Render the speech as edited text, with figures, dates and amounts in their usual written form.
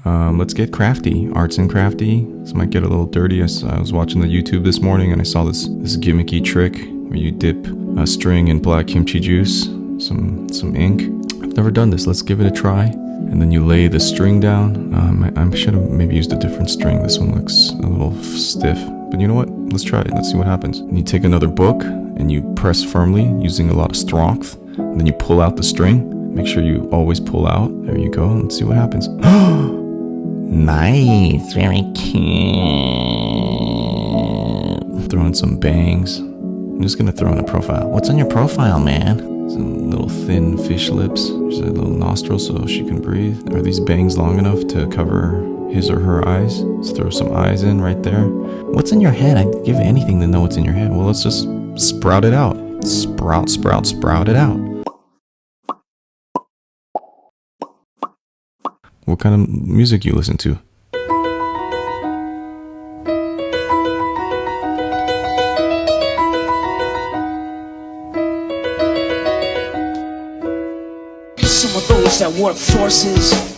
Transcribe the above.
Let's get crafty. Arts and crafty. This might get a little dirty. I was watching the YouTube this morning and I saw this gimmicky trick where you dip a string in black kimchi juice, some ink. I've never done this. Let's give it a try. And then you lay the string down. I should have maybe used a different string. This one looks a little stiff. But you know what? Let's try it. Let's see what happens. And you take another book and you press firmly using a lot of strength. And then you pull out the string. Make sure you always pull out. There you go. Let's see what happens. Nice. Very cute. Throw in some bangs. I'm just gonna throw in a profile. What's on your profile, man? Some little thin fish lips. There's a little nostril so she can breathe. Are these bangs long enough to cover his or her eyes? Let's throw some eyes in right there. What's in your head? I'd give anything to know what's in your head. Well, let's just sprout it out. Sprout it out. What kind of music you listen to? Some of those that work forces